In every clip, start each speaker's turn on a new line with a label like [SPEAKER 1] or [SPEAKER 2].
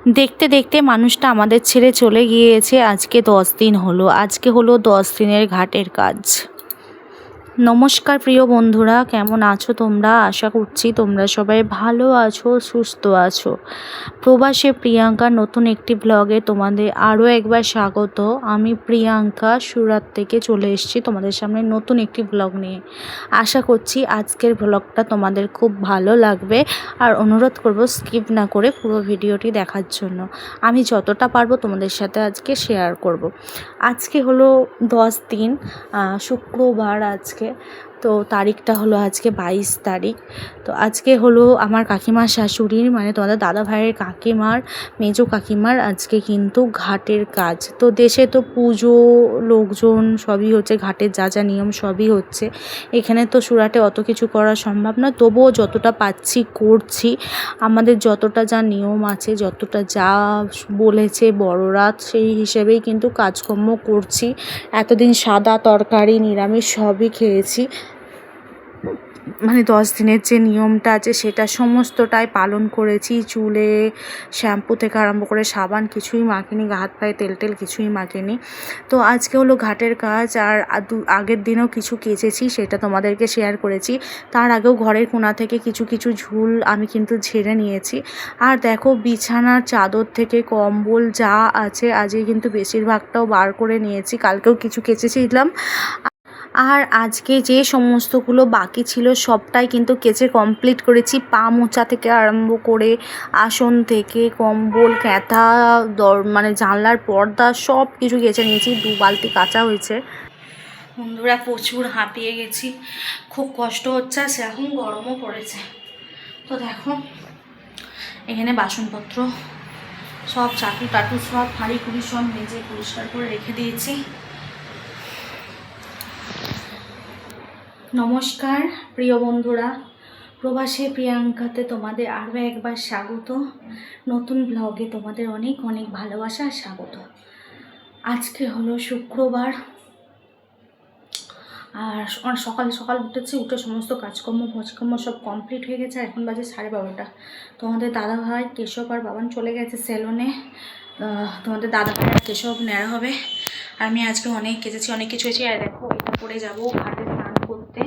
[SPEAKER 1] দেখতে দেখতে মানুষটা আমাদের ছেড়ে চলে গিয়েছে। আজকে 10 দিন হলো। আজকে হলো 10 দিনের ঘাটের কাজ। নমস্কার প্রিয় বন্ধুরা, কেমন আছো তোমরা? আশা করছি তোমরা সবাই ভালো আছো, সুস্থ আছো। প্রবাসে প্রিয়াঙ্কার নতুন একটি ব্লগে তোমাদের আরও একবার স্বাগত। আমি প্রিয়াঙ্কা সুরাত থেকে চলে এসেছি তোমাদের সামনে নতুন একটি ব্লগ নিয়ে। আশা করছি আজকের ব্লগটা তোমাদের খুব ভালো লাগবে, আর অনুরোধ করব স্কিপ না করে পুরো ভিডিওটি দেখার জন্য। আমি যতটা পারবো তোমাদের সাথে আজকে শেয়ার করব। আজকে হলো 10 দিন, শুক্রবার আজকে। তো তারিখটা হলো আজকে 22 তারিখ। তো আজকে হলো আমার কাকিমার শাশুড়ির, মানে তোমাদের দাদা ভাইয়ের কাকিমার, মেজো কাকিমার আজকে কিন্তু ঘাটের কাজ। তো দেশে তো পুজো, লোকজন সবই হচ্ছে, ঘাটের যা যা নিয়ম সবই হচ্ছে। এখানে তো সুরাটে অত কিছু করা সম্ভব না, তবুও যতটা পাচ্ছি করছি। আমাদের যতটা যা নিয়ম আছে, যতটা যা বলেছে বড়রা, সেই হিসেবেই কিন্তু কাজকর্ম করছি। এতদিন সাদা তরকারি নিরামিষ সবই খেয়েছি, মানে 10 দিনের যে নিয়মটা আছে সেটা সমস্তটাই পালন করেছি। চুলে শ্যাম্পু থেকে আরম্ভ করে সাবান কিছুই মাখিনি, হাত পায়ে তেল কিছুই মাখিনি। তো আজকে হলো ঘাটের কাজ, আর আগের দিনও কিছু কেচেছি, সেটা তোমাদেরকে শেয়ার করেছি। তার আগেও ঘরের কোণা থেকে কিছু কিছু ঝুল আমি কিন্তু ঝেড়ে নিয়েছি। আর দেখো, বিছানার চাদর থেকে কম্বল যা আছে আজকে কিন্তু বেশিরভাগটাও বার করে নিয়েছি। কালকেও কিছু কেচেছিলাম, আর আজকে যে সমস্তগুলো বাকি ছিল সবটাই কিন্তু কেচে কমপ্লিট করেছি। পা মোছা থেকে আরম্ভ করে আসন থেকে কম্বল, ক্যাথা, মানে জানলার পর্দা সব কিছু কেচে নিয়েছি। 2 বালতি কাচা হয়েছে। বন্ধুরা, প্রচুর হাঁপিয়ে গেছি, খুব কষ্ট হচ্ছে, আর সেরকম গরমও পড়েছে। তো দেখো, এখানে বাসনপত্র সব, চাটু টাটু সব, হাঁড়ি কুড়ি সব মেজে পরিষ্কার করে রেখে দিয়েছি। নমস্কার প্রিয় বন্ধুরা, প্রবাসী প্রিয়াঙ্কাতে তোমাদের আরও একবার স্বাগত। নতুন ব্লগে তোমাদের অনেক অনেক ভালোবাসা আর স্বাগত। আজকে হলো শুক্রবার, আর সকাল সকাল উঠেছি, উঠে সমস্ত কাজকর্ম সব কমপ্লিট হয়ে গেছে। এখন বাজে 12:30। তোমাদের দাদা ভাই কেশব আর বাবান চলে গেছে সেলুনে। তোমাদের দাদা ভাই আর কেশব নেড়া হবে। আর আমি আজকে অনেক কেচেছি, অনেক কিছু হয়েছে। আর দেখো, এটা পরে যাবো ঘাটে স্নান করতে।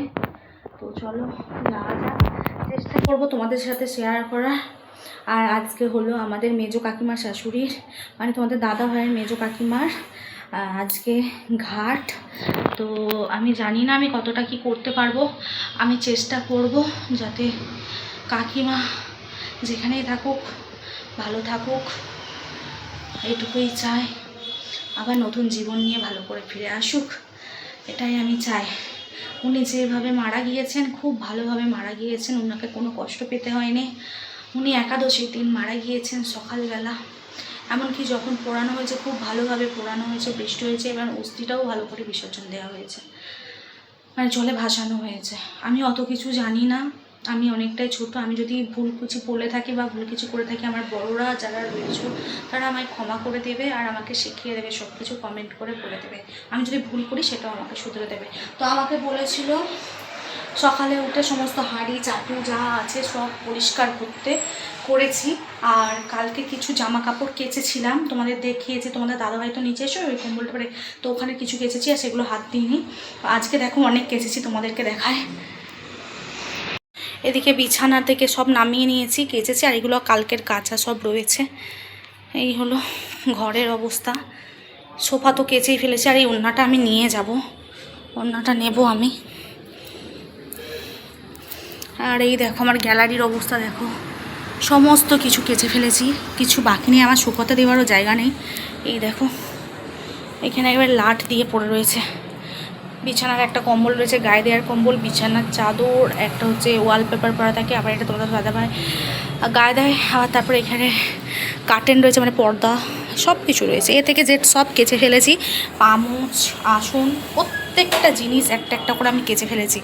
[SPEAKER 1] তো চলো যাওয়া যাক, চেষ্টা করবো তোমাদের সাথে শেয়ার করার। আর আজকে হলো আমাদের মেজো কাকিমার শাশুড়ির, মানে তোমাদের দাদা ভাইয়ের মেজো কাকিমার আজকে ঘাট। তো আমি জানি না আমি কতটা কি করতে পারবো। আমি চেষ্টা করব যাতে কাকিমা যেখানেই থাকুক ভালো থাকুক, এইটুকুই চাই। আবার নতুন জীবন নিয়ে ভালো করে ফিরে আসুক, এটাই আমি চাই। উনি যেভাবে মারা গিয়েছেন, খুব ভালোভাবে মারা গিয়েছেন, ওনাকে কোনো কষ্ট পেতে হয়নি। উনি একাদশীর দিন মারা গিয়েছেন সকালবেলা। এমনকি যখন পোড়ানো হয়েছে খুব ভালোভাবে পোড়ানো হয়েছে, বৃষ্টি হয়েছে, এবার অস্থিটাও ভালো করে বিসর্জন দেওয়া হয়েছে, মানে জলে ভাসানো হয়েছে। আমি অত কিছু জানি না, আমি অনেকটাই ছোট। আমি যদি ভুল কিছু বলে থাকি বা ভুল কিছু করে থাকি, আমার বড়রা যারা রয়েছে তারা আমায় ক্ষমা করে দেবে, আর আমাকে শিখিয়ে দেবে, সব কিছু কমেন্ট করে বলে দেবে। আমি যদি ভুল করি সেটাও আমাকে শুধরে দেবে। তো আমাকে বলেছিল সকালে উঠে সমস্ত হাঁড়ি চাটু যা আছে সব পরিষ্কার করেছি। আর কালকে কিছু জামা কাপড় কেচেছিলাম, তোমাদের দেখিয়েছি। তোমাদের দাদাভাই তো নিচে এসে ওই কম্বলটা পরে, তো ওখানে কিছু কেচেছি, আর সেগুলো হাত দিইনি। আজকে দেখো অনেক কেচেছি, তোমাদেরকে দেখায়। এদিকে বিছানা থেকে সব নামিয়ে নিয়েছি, কেচেছি, আর এগুলো কালকের কাঁচা সব রয়েছে। এই হলো ঘরের অবস্থা। সোফা তো কেচেই ফেলেছি, আর এই ওড়নাটা আমি নিয়ে যাব, ওড়নাটা নেব আমি। আর এই দেখো আমার গ্যালারির অবস্থা দেখো, সমস্ত কিছু কেচে ফেলেছি, কিছু বাকি নেই। আমার শুকোতে দেওয়ারও জায়গা নেই। এই দেখো এখানে একবার লাট দিয়ে পড়ে রয়েছে। বিছানার একটা কম্বল রয়েছে, গায়ে দেওয়ার কম্বল, বিছানার চাদর, একটা হচ্ছে ওয়ালপেপার করা থাকে, আবার এটা তোমাদের দাদাভাই গায়ে দেয়। আবার তারপরে এখানে কার্টেন রয়েছে, মানে পর্দা, সব কিছু রয়েছে। এ থেকে যে সব কেচে ফেলেছি, পামোচ, আসন, প্রত্যেকটা জিনিস একটা একটা করে আমি কেচে ফেলেছি।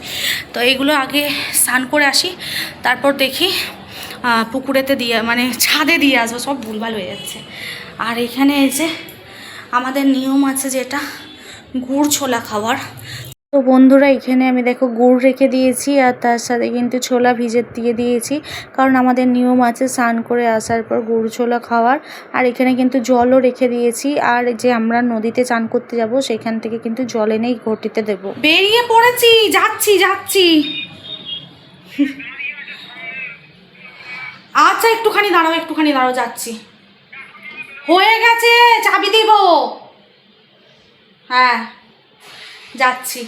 [SPEAKER 1] তো এইগুলো আগে স্নান করে আসি, তারপর দেখি পুকুরেতে দিয়ে, মানে ছাদে দিয়ে আসবো, সব ভুলভাল হয়ে যাচ্ছে। আর এখানে এই যে আমাদের নিয়ম আছে যেটা, গুড় ছোলা খাওয়ার। তো বন্ধুরা এখানে আমি দেখো গুড় রেখে দিয়েছি আর তার সাথে কিন্তু ছোলা ভিজে দিয়ে দিয়েছি, কারণ আমাদের নিয়ম আছে স্নান করে আসার পর গুড় ছোলা খাওয়ার। আর এখানে কিন্তু জলও রেখে দিয়েছি, আর যে আমরা নদীতে চান করতে যাব সেখান থেকে কিন্তু জল এনেই ঘটিতে দেব। বেরিয়ে পড়েছি, যাচ্ছি যাচ্ছি। আচ্ছা একটুখানি দাঁড়াও যাচ্ছি। হয়ে গেছে, চাবি দিব। হ্যাঁ যাচ্ছি।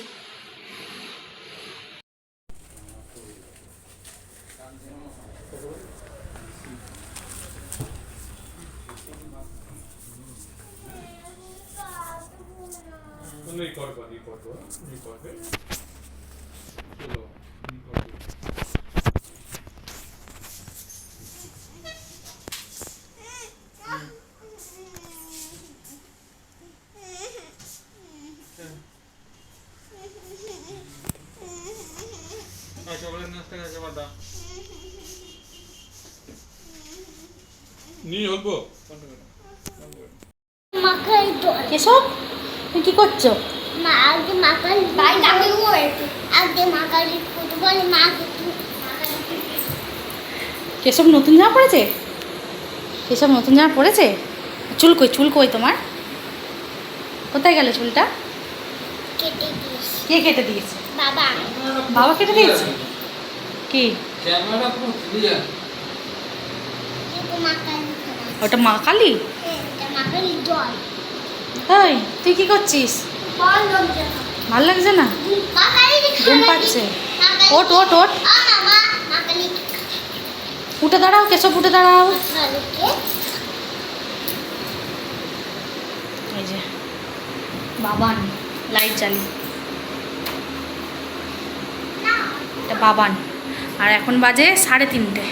[SPEAKER 1] কেশব তুমি কি করছো? কেশব নতুন জামা পড়েছে? কেশব নতুন জামা পড়েছে? চুল কই তোমার? কোথায় গেল চুলটা? কে কেটে দিয়েছে? বাবা কেটে দিয়েছে? কি ওটা মা কালী? তাই তুই কি করছিস? ভাল লাগছে না? ঘুম পাচ্ছে? ওট ওট ওট, উঠে দাঁড়াও কেশব, উঠে দাঁড়াও। এই যে বাবান লাইট জ্বালিয়ে, এটা বাবান। আর এখন বাজে 3:30।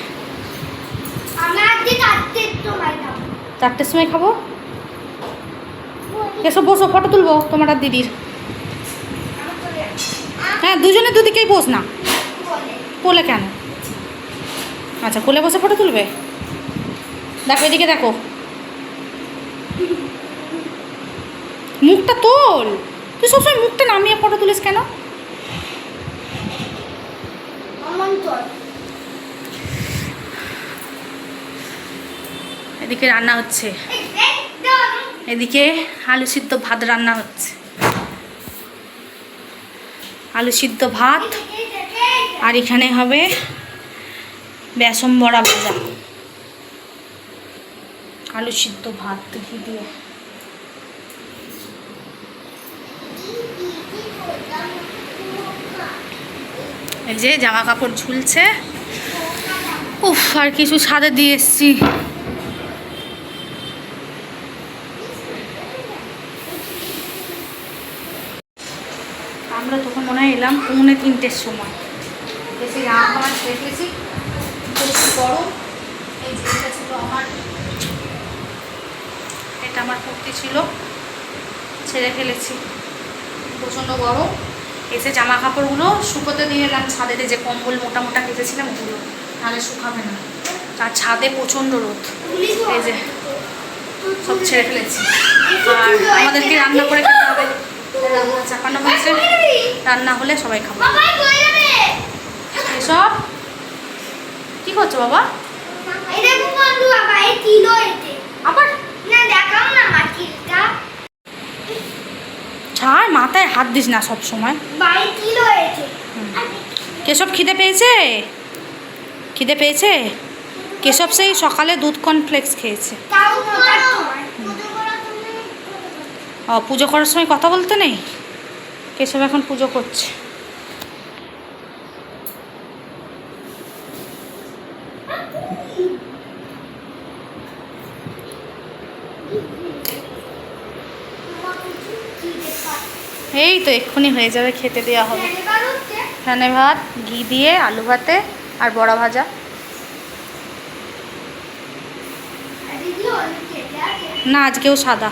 [SPEAKER 1] 4টের সময় খাবো। এসব বসো, ফটো তুলবো তোমার আর দিদির। হ্যাঁ দুজনে দুদিকেই বস না। কোলে কেন? আচ্ছা কোলে বসে ফটো তুলবে। দেখো এদিকে দেখো, মুখটা তোল। তুই সবসময় মুখটা নামিয়ে ফটো তুলিস কেন? এদিকে রান্না হচ্ছে, এদিকে আলু সিদ্ধ ভাত রান্না হচ্ছে। আলু সিদ্ধ ভাত, আর এখানে হবে বেসন বড়া ভাজা। আলু সিদ্ধ ভাত ঘি দিয়ে। এই যে জামা কাপড় ঝুলছে। উফ, আর কিছু ছাদে দিয়ে এসছি। আমরা তখন মনে হয় এলাম 2:45-র সময়। এসে জামা কাপড় দেখেছি প্রচুর গরম। এই জিনিসটা ছিল আমার, এটা আমার কুর্তি ছিল, ছেড়ে ফেলেছি, প্রচণ্ড গরম। এসে জামা কাপড়গুলো শুকোতে দিয়ে এলাম ছাদে, যে কম্বল মোটা মোটা কেটেছিলাম ওগুলো, নাহলে শুকাবে না। আর ছাদে প্রচণ্ড রোদ। এই যে সব ছেড়ে ফেলেছি। আর আমাদেরকে রান্না করে খেতে হবে, রান্না চাপানো হয়েছে, রান্না হলে সবাই খাবো। এসব কি করছো বাবা? আবার ছাড়, মাথায় হাত দিস না সব সময়। কেশব খিদে পেয়েছে? খিদে পেয়েছে? কেশব সেই সকালে দুধ কর্নফ্লেক্স খেয়েছে। ও পুজো করার সময় কথা বলতে নেই? কেশব এখন পুজো করছে। এই তো এক্ষুনি হয়ে যাবে, খেতে দেওয়া হবে। এখানে ভাত, ঘি দিয়ে আলু ভাতে আর বড়া ভাজা। না আজকেও সাদা,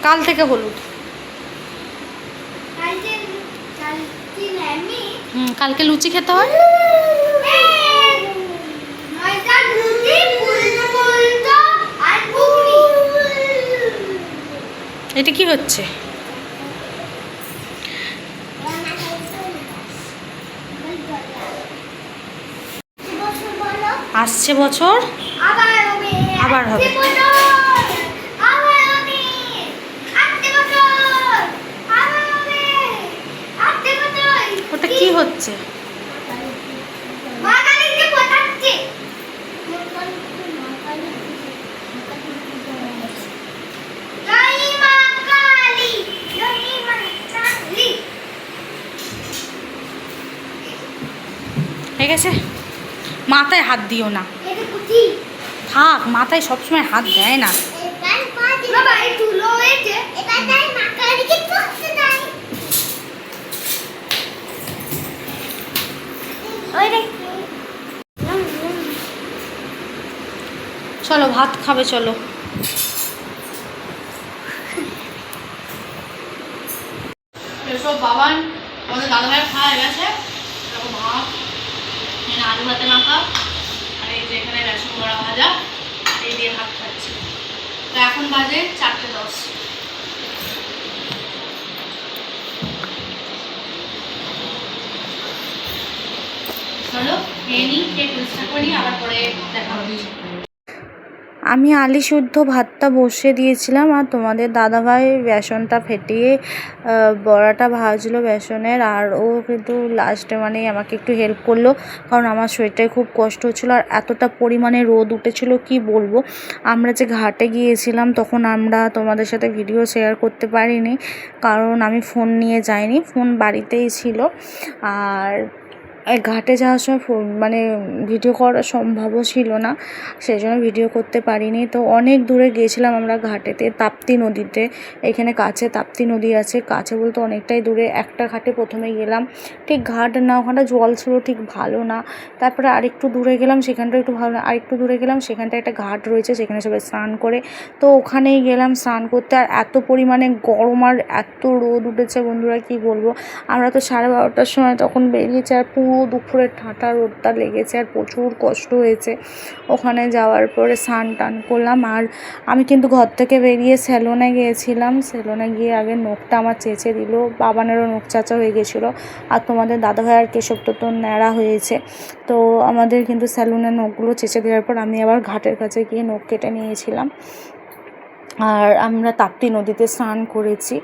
[SPEAKER 1] কাল থেকে হলুদ। কালকে লুচি খেতে হয়। এটা কি হচ্ছে? আসছে বছর আবার হবে। ওটা কি হচ্ছে? ঠিক আছে, মাথায় হাত দিও না, থাক, মাথায় সবসময় হাত দেয় না। চলো ভাত খাবে, চলো। এসব বাবান আমাদের দাদাভাই খাওয়া গেছে। ভাত, আলু ভাতে মাখা, আর এই যে এখানে বেসন বড়া ভাজা, এই দিয়ে ভাত খাচ্ছি। তো এখন বাজে 4:10। চলো খেয়ে নিই, খেয়ে পরিষ্কার করে নিই, আবার পরে দেখা হবে। আমি আলি শুদ্ধ ভাতটা বসিয়ে দিয়েছিলাম, আর তোমাদের দাদাভাই বেসনটা ফেটিয়ে বড়াটা ভাজলো বেসনের। আর ও কিন্তু লাস্টে মানে আমাকে একটু হেল্প করলো, কারণ আমার শরীরটায় খুব কষ্ট হচ্ছিলো, আর এতটা পরিমাণে রোদ উঠেছিল কি বলবো। আমরা যে ঘাটে গিয়েছিলাম তখন আমরা তোমাদের সাথে ভিডিও শেয়ার করতে পারিনি, কারণ আমি ফোন নিয়ে যাইনি, ফোন বাড়িতেই ছিল। আর ঘাটে যাওয়ার সময় মানে ভিডিও করা সম্ভবও ছিল না, সেই জন্য ভিডিও করতে পারিনি। তো অনেক দূরে গিয়েছিলাম আমরা ঘাটেতে, তাপ্তি নদীতে। এখানে কাছে তাপ্তি নদী আছে, কাছে বলতে অনেকটাই দূরে। একটা ঘাটে প্রথমে গেলাম, ঠিক ঘাট না, ওখানটা জল ছিল ঠিক ভালো না। তারপরে আরেকটু দূরে গেলাম, সেখানটা একটু ভালো না। আরেকটু দূরে গেলাম, সেখানটা একটা ঘাট রয়েছে, সেখানে সবাই স্নান করে। তো ওখানেই গেলাম স্নান করতে। আর এত পরিমাণে গরম আর এত রোদ উঠেছে বন্ধুরা, কি বলবো। আমরা তো 12:30টার সময় তখন বেরিয়েছি, আর পুরো দুপুরের ঠাঁটা রোদটা লেগেছে, আর প্রচুর কষ্ট হয়েছে। ওখানে যাওয়ার পরে স্নান টান করলাম। আর আমি কিন্তু ঘর থেকে বেরিয়ে সেলুনে গিয়েছিলাম। সেলুনে গিয়ে আগে নখটা আমার চেঁচে দিল, বাবানেরও নখ চাচা হয়ে গেছিলো, আর তোমাদের দাদাভাই আর কেশব তো ন্যাড়া হয়েছে। তো আমাদের কিন্তু সেলুনের নখগুলো চেঁচে দেওয়ার পর আমি আবার ঘাটের কাছে গিয়ে নখ কেটে নিয়েছিলাম। আর আমরা তাপ্তি নদীতে স্নান করেছি।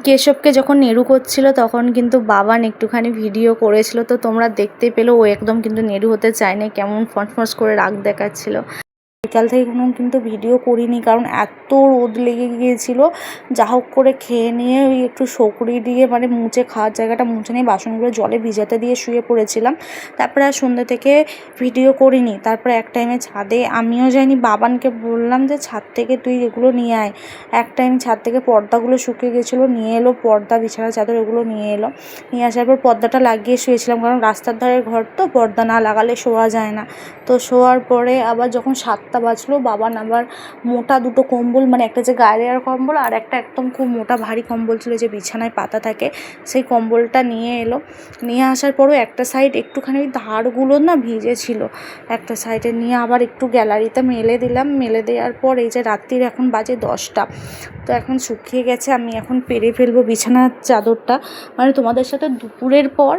[SPEAKER 1] কেশবকে যখন নেড়ু করছিল তখন কিন্তু বাবান একটুখানি ভিডিও করেছিল, তো তোমরা দেখতে পেলো। ও একদম কিন্তু নেড়ু হতে চায়নি, কেমন ফসফস করে রাগ দেখাচ্ছিল। বিকাল থেকে কোনো কিন্তু ভিডিও করিনি, কারণ এত রোদ লেগে গিয়েছিল। যা হোক করে খেয়ে নিয়ে ওই একটু সকুড়ি দিয়ে মানে মুছে, খাওয়ার জায়গাটা মুছে নিয়ে বাসনগুলো জলে ভিজাতে দিয়ে শুয়ে পড়েছিলাম। তারপরে আর সন্ধ্যে থেকে ভিডিও করিনি। তারপরে এক টাইমে ছাদে আমিও যাইনি, বাবানকে বললাম যে ছাদ থেকে তুই এগুলো নিয়ে আয়। এক টাইম ছাদ থেকে পর্দাগুলো শুকিয়ে গেছিলো, নিয়ে এলো পর্দা, বিছানা চাদর এগুলো নিয়ে এলো। নিয়ে আসার পর পর্দাটা লাগিয়ে শুয়েছিলাম, কারণ রাস্তার ধারের ঘর তো, পর্দা না লাগালে শোয়া যায় না। তো শোয়ার পরে আবার যখন 7টা বাজলো, বাবান আবার মোটা দুটো কম্বল, মানে একটা যে গায়ে দেওয়ার কম্বল, আর একটা একদম খুব মোটা ভারী কম্বল ছিল যে বিছানায় পাতা থাকে, সেই কম্বলটা নিয়ে এলো। নিয়ে আসার পরও একটা সাইড একটুখানি ওই ধারগুলো না ভিজে ছিল, একটা সাইডে নিয়ে আবার একটু গ্যালারিতে মেলে দিলাম। মেলে দেওয়ার পর এই যে রাত্রির এখন বাজে 10টা, তো এখন শুকিয়ে গেছে। আমি এখন পেরে ফেলবো বিছানার চাদরটা। মানে তোমাদের সাথে দুপুরের পর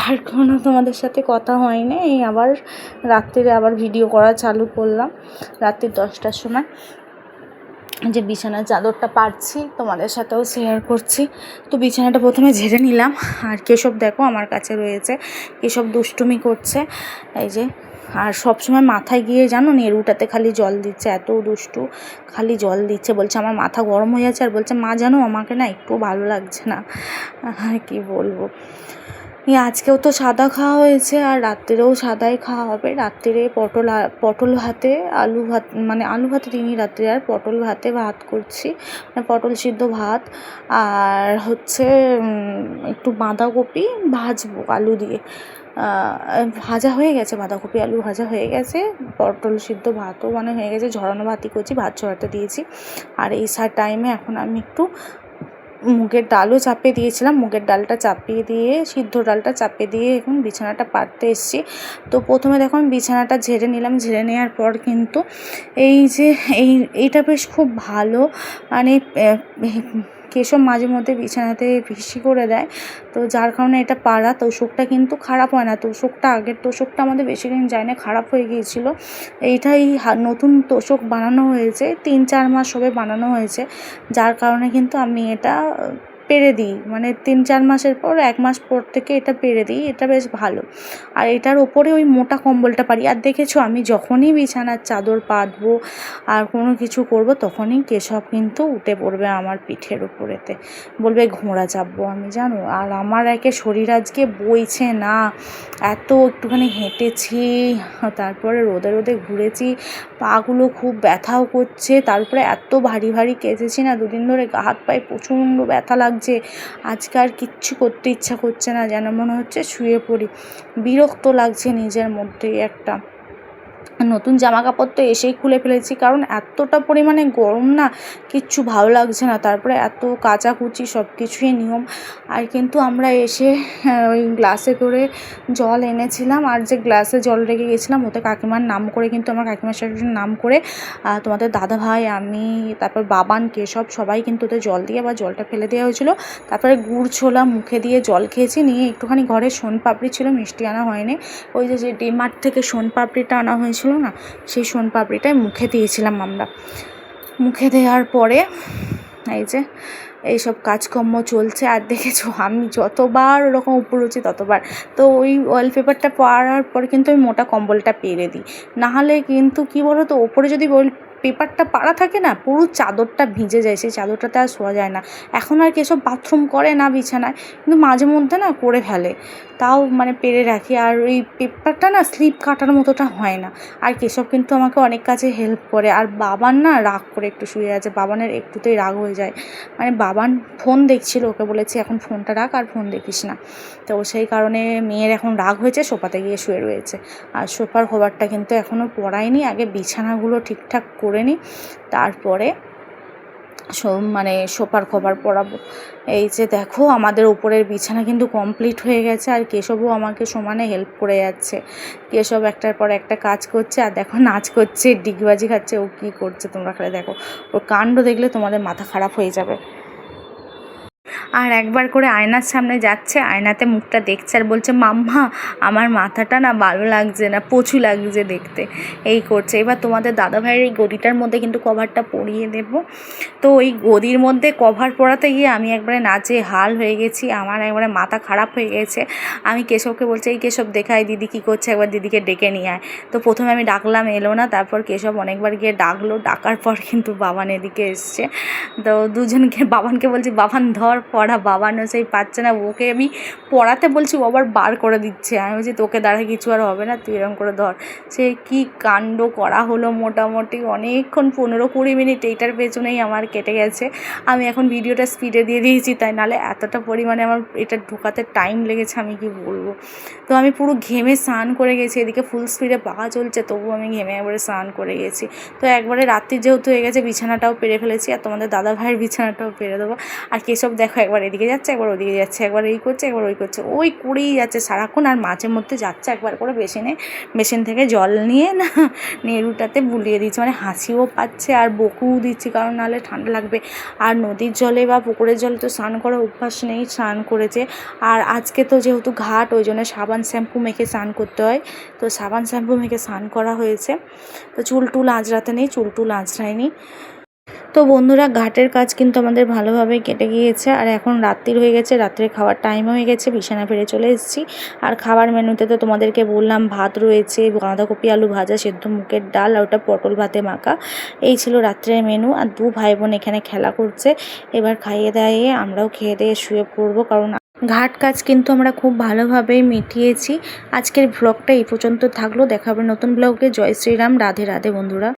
[SPEAKER 1] আর কোনো তোমাদের সাথে কথা হয়নি, এই আবার রাত্রিরে আবার ভিডিও করা চালু করলাম রাত্রি 10টার সময়, যে বিছানার চাদরটা পারছি, তোমাদের সাথেও শেয়ার করছি। তো বিছানাটা প্রথমে ঝেড়ে নিলাম। আর কেশব দেখো আমার কাছে রয়েছে, কেশব দুষ্টুমি করছে এই যে। আর সবসময় মাথায় গিয়ে জানো নেড়ুটাতে খালি জল দিচ্ছে, এত দুষ্টু, খালি জল দিচ্ছে। বলছে আমার মাথা গরম হয়ে যাচ্ছে, আর বলছে মা জানো আমাকে না একটু ভালো লাগছে না। কি বলবো। আজকেও তো সাদা খাওয়া হয়েছে, আর রাত্রেও সাদাই খাওয়া হবে। রাত্রে পটল ভাতে আলু ভাত, মানে আলু ভাতে দিনই রাত্রে, আর পটল ভাতে ভাত করছি, মানে পটল সিদ্ধ ভাত। আর হচ্ছে একটু বাঁধাকপি ভাজবো আলু দিয়ে, ভাজা হয়ে গেছে, বাঁধাকপি আলু ভাজা হয়ে গেছে, পটল সিদ্ধ ভাতও মানে হয়ে গেছে, ঝরানো ভাতই করছি, ভাত ঝরাতে দিয়েছি। আর এই টাইমে এখন আমি একটু মুগের ডালও চাপিয়ে দিয়েছিলাম, মুগের ডালটা চাপিয়ে দিয়ে, সিদ্ধ ডালটা চাপিয়ে দিয়ে এখন বিছানাটা পাততে এসেছি। তো প্রথমে দেখো আমি বিছানাটা ঝেড়ে নিলাম। ঝেড়ে নেওয়ার পর কিন্তু এই যে এইটা বেশ খুব ভালো, মানে কেশব মাঝে মধ্যে বিছানাতে পিসি করে দেয়, তো যার কারণে এটা পাড়া। তোষকটা কিন্তু খারাপ হয় না, তোষকটা আগের তোষকটা আমাদের বেশি দিন যায় না, খারাপ হয়ে গিয়েছিল। এইটাই নতুন তোষক বানানো হয়েছে, 3-4 মাস হবে বানানো হয়েছে, যার কারণে কিন্তু আমি এটা পেরে দিই, মানে 3-4 মাসের পর 1 মাস পর থেকে এটা পেরে দিই। এটা বেশ ভালো। আর এটার ওপরে ওই মোটা কম্বলটা পারি। আর দেখেছো আমি যখনই বিছানার চাদর পাতবো আর কোনো কিছু করব, তখনই কেশব কিন্তু উঠে পড়বে আমার পিঠের উপরেতে, বলবে ঘোড়া চাপবো আমি, জানো। আর আমার একে শরীর আজকে বইছে না, এত একটুখানি হেঁটেছি, তারপরে রোদে রোদে ঘুরেছি, পাগুলো খুব ব্যথাও করছে, তারপরে এত ভারী ভারী কেচেছি না 2 দিন ধরে, গা হাত পায়ে প্রচণ্ড ব্যথা লাগছে। আজকে আর কিচ্ছু করতে ইচ্ছা করছে না, যেন মনে হচ্ছে শুয়ে পড়ি। বিরক্ত লাগছে নিজের মধ্যেই একটা। নতুন জামা কাপড় তো এসেই খুলে ফেলেছি, কারণ এতটা পরিমাণে গরম না, কিচ্ছু ভালো লাগছে না। তারপরে এত কাচাকুচি সব কিছুই নিয়ম। আর কিন্তু আমরা এসে ওই গ্লাসে করে জল এনেছিলাম, আর যে গ্লাসে জল রেখে গেছিলাম ওতে কাকিমার নাম করে, কিন্তু আমার কাকিমার শাশুড়ির নাম করে তোমাদের দাদা ভাই, আমি, তারপর বাবান, কেশব সবাই কিন্তু ওতে জল দিয়ে আবার জলটা ফেলে দেওয়া হয়েছিল। তারপরে গুড় ছোলা মুখে দিয়ে জল খেয়েছি, নিয়ে একটুখানি ঘরে সোনপাপড়ি ছিল, মিষ্টি আনা হয়নি, ওই যে ডিমার্ট থেকে সোনপাপড়িটা আনা হয়েছিল না, সেই সোনপাপড়িটাই মুখে দিয়েছিলাম আমরা। মুখে দেওয়ার পরে এই যে এইসব কাজকর্ম চলছে। আর দেখেছো আমি যতবার ওরকম উপর উঠছি ততবার, তো ওই ওয়ালপেপারটা পরার পর কিন্তু আমি মোটা কম্বলটা পেরে দিই, নাহলে কিন্তু কী বলো তো, ওপরে যদি পেপারটা পাড়া থাকে না, পুরো চাদরটা ভিজে যায়, সেই চাদরটাতে আর শোয়া যায় না। এখন আর কেসব বাথরুম করে না বিছানায়, কিন্তু মাঝে মধ্যে না করে ফেলে, তাও মানে পেরে রাখি। আর ওই পেপারটা না স্লিপ কাটার মতোটা হয় না। আর কেশব কিন্তু আমাকে অনেক কাজে হেল্প করে। আর বাবান না রাগ করে একটু শুয়ে আছে, বাবানের একটুতেই রাগ হয়ে যায়, মানে বাবান ফোন দেখছিল, ওকে বলেছি এখন ফোনটা রাখ আর ফোন দেখিস না, তো সেই কারণে মেয়ের এখন রাগ হয়েছে, সোফাতে গিয়ে শুয়ে রয়েছে। আর সোফার কভারটা কিন্তু এখনও পরাইনি, আগে বিছানাগুলো ঠিকঠাক করে নিই, তারপরে মানে সোফার কভার পরাবো। এই যে দেখো আমাদের উপরের বিছানা কিন্তু কমপ্লিট হয়ে গেছে, আর কেশবও আমাকে সমানে হেল্প করে যাচ্ছে। কেশব একটার পর একটা কাজ করছে, আর দেখো নাচ করছে, ডিগবাজি খাচ্ছে, ও কী করছে তোমরা খালি দেখো, ওর কাণ্ড দেখলে তোমাদের মাথা খারাপ হয়ে যাবে। আর একবার করে আয়নার সামনে যাচ্ছে, আয়নাতে মুখটা দেখছে আর বলছে মাম্মা আমার মাথাটা না ভালো লাগছে না, পচু লাগছে দেখতে, এই করছে। এবার তোমাদের দাদাভাইয়ের এই গদিটার মধ্যে কিন্তু কভারটা পরিয়ে দেব। তো ওই গদির মধ্যে কভার পরাতে গিয়ে আমি একবারে নাচে হাল হয়ে গেছি, আমার একবারে মাথা খারাপ হয়ে গেছে। আমি কেশবকে বলছি এই কেশব দেখাই দিদি কী করছে, একবার দিদিকে ডেকে নিয়ে আয়। তো প্রথমে আমি ডাকলাম, এলো না, তারপর কেশব অনেকবার গিয়ে ডাকলো, ডাকার পর কিন্তু বাবান এদিকে এসছে। তো দুজনকে, বাবানকে বলছি বাবান ধর পড়া, বাবানও সেই পাচ্ছে না, ওকে আমি পড়াতে বলছি ও আবার বার করে দিচ্ছে। আমি বলছি তোকে দ্বারা কিছু আর হবে না, তুই এরকম করে ধর। সে কি কাণ্ড করা হলো, মোটামুটি অনেকক্ষণ 15-20 মিনিট এইটার পেছনেই আমার কেটে গেছে। আমি এখন ভিডিওটা স্পিডে দিয়ে দিয়েছি, তাই নাহলে এতটা পরিমাণে আমার এটা ঢোকাতে টাইম লেগেছে আমি কি বলবো। তো আমি পুরো ঘেমে স্নান করে গেছি, এদিকে ফুল স্পিডে পাখা চলছে, তবুও আমি ঘেমে একবারে স্নান করে গেছি। তো একবারে রাত্রি যেহেতু হয়ে গেছে, বিছানাটাও পেরে ফেলেছি, আর তোমাদের দাদা ভাইয়ের বিছানাটাও পেরে দেবো। আর কেশব দেখো একবার এদিকে যাচ্ছে, একবার ওদিকে যাচ্ছে, একবার এই করছে, একবার ওই করছে, ওই করেই যাচ্ছে সারাক্ষণ। আর মাঝে মধ্যে যাচ্ছে একবার করে বেসিন থেকে জল নিয়ে না নেড়ুটাতে বুলিয়ে দিচ্ছে, মানে হাসিও পাচ্ছে আর বকুও দিচ্ছি, কারণ নাহলে ঠান্ডা লাগবে। আর নদীর জলে বা পুকুরের জলে তো স্নান করার অভ্যাস নেই, স্নান করেছে। আর আজকে তো যেহেতু ঘাট, ওই জন্য সাবান শ্যাম্পু মেখে স্নান করতে হয়, তো সাবান শ্যাম্পু মেখে স্নান করা হয়েছে। তো চুল টুল আঁচড়াতে নেই, চুল টুল আঁচড়ায়নি। তো বন্ধুরা ঘাটের কাজ কিন্তু আমাদের ভালোভাবে কেটে গিয়েছে, আর এখন রাত্রির হয়ে গেছে, রাত্রে খাওয়ার টাইম হয়ে গেছে, বিছানা ফিরে চলে এসেছি। আর খাবার মেনুতে তো তোমাদেরকে বললাম ভাত রয়েছে, বাঁধাকপি আলু ভাজা, সেদ্ধ মুগের ডাল, আর ওটা পটল ভাতে মাখা, এই ছিল রাত্রের মেনু। আর 2 ভাই বোন এখানে খেলা করছে, এবার খাইয়ে দাইয়ে আমরাও খেয়ে দিয়ে শুয়ে পড়বো, কারণ ঘাট কাজ কিন্তু আমরা খুব ভালোভাবেই মিটিয়েছি। আজকের ব্লগটা এই পর্যন্ত থাকলো, দেখা হবে নতুন ব্লগে। জয় শ্রীরাম, রাধে রাধে বন্ধুরা।